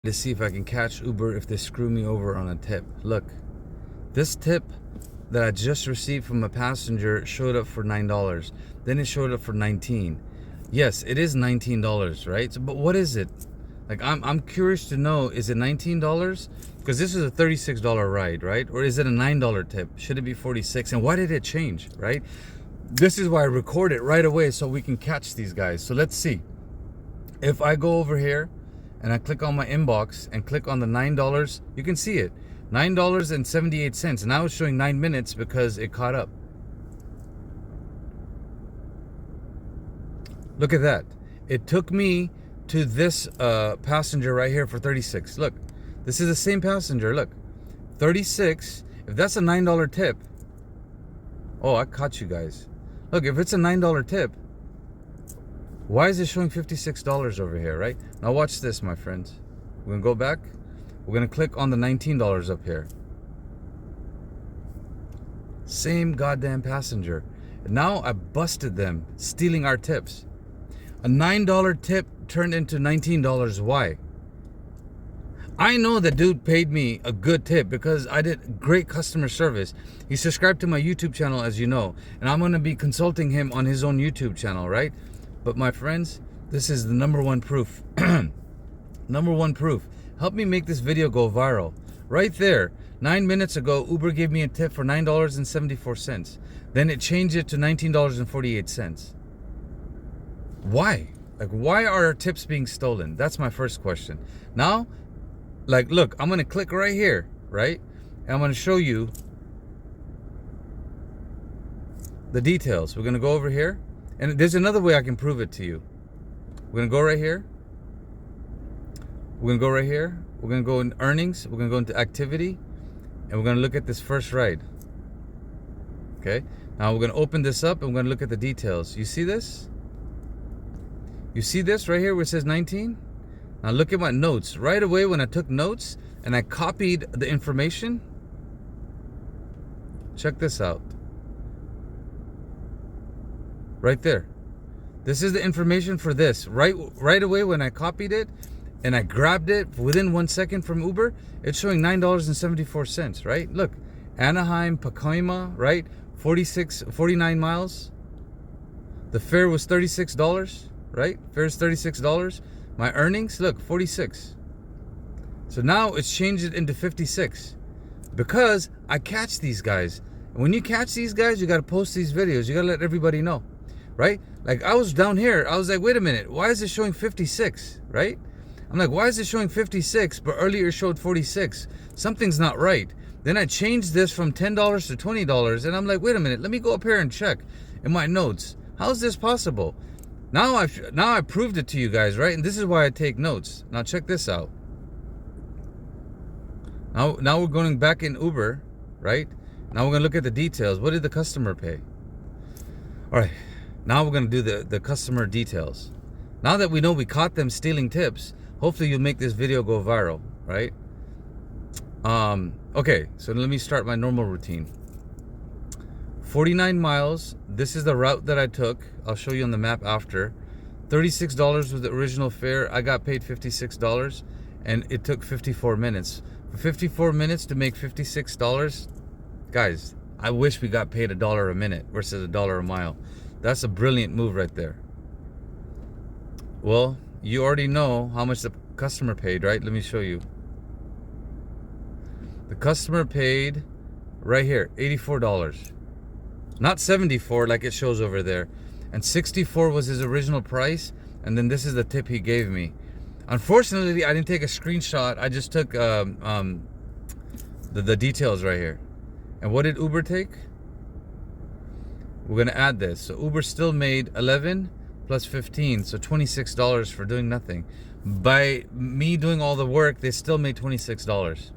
To see if I can catch Uber if they screw me over on a tip. Look, this tip that I just received from a passenger showed up for $9. Then it showed up for $19. Yes, it is $19, right? So, but what is it? Like, I'm curious to know, is it $19? Because this is a $36 ride, right? Or is it a $9 tip? Should it be $46? And why did it change, right? This is why I record it right away so we can catch these guys. So let's see. If I go over here and I click on my inbox and click on the $9, you can see it. $9.78. And now it's showing 9 minutes because it caught up. Look at that. It took me to this passenger right here for 36. Look, this is the same passenger. Look, 36. If that's a $9 tip. Oh, I caught you guys. Look, if it's a $9 tip, why is it showing $56 over here, right? Now watch this, my friends. We're going to go back. We're going to click on the $19 up here. Same goddamn passenger. And now I busted them stealing our tips. A $9 tip turned into $19. Why? I know the dude paid me a good tip because I did great customer service. He subscribed to my YouTube channel, as you know, and I'm going to be consulting him on his own YouTube channel, right? But my friends, this is the number one proof. Number one proof. Help me make this video go viral. Right there, 9 minutes ago, Uber gave me a tip for $9.74. Then it changed it to $19.48. Why? Like, why are our tips being stolen? That's my first question. Now, like, look, I'm going to click right here, right? And I'm going to show you the details. We're going to go over here. And there's another way I can prove it to you. We're going to go right here. We're going to go right here. We're going to go in earnings. We're going to go into activity. And we're going to look at this first ride. Okay. Now we're going to open this up and we're going to look at the details. You see this? You see this right here where it says 19? Now look at my notes. Right away when I took notes and I copied the information. Check this out. Right there. This is the information for this. Right away when I copied it and I grabbed it within 1 second from Uber, it's showing $9.74, right? Look, Anaheim, Pacoima, right? 49 miles. The fare was $36, right? Fare is $36. My earnings, look, 46. So now it's changed it into 56 because I catch these guys. And when you catch these guys, you got to post these videos. You got to let everybody know. Right? Like, I was down here. I was like, wait a minute. Why is it showing 56? Right? I'm like, why is it showing 56? But earlier it showed 46. Something's not right. Then I changed this from $10 to $20. And I'm like, wait a minute. Let me go up here and check in my notes. How is this possible? Now I proved it to you guys, right? And this is why I take notes. Now check this out. Now we're going back in Uber, right? Now we're going to look at the details. What did the customer pay? All right. Now we're going to do the customer details. Now that we know we caught them stealing tips, hopefully you'll make this video go viral, right? Okay, so let me start my normal routine. 49 miles. This is the route that I took. I'll show you on the map after. $36 was the original fare. I got paid $56, and it took 54 minutes. For 54 minutes to make $56, guys, I wish we got paid $1 a minute versus $1 a mile. That's a brilliant move right there. Well, you already know how much the customer paid, right? Let me show you. The customer paid right here, $84. Not $74 like it shows over there. And $64 was his original price. And then this is the tip he gave me. Unfortunately, I didn't take a screenshot. I just took the details right here. And what did Uber take? We're going to add this. So Uber still made 11 plus 15. So $26 for doing nothing. By me doing all the work, they still made $26.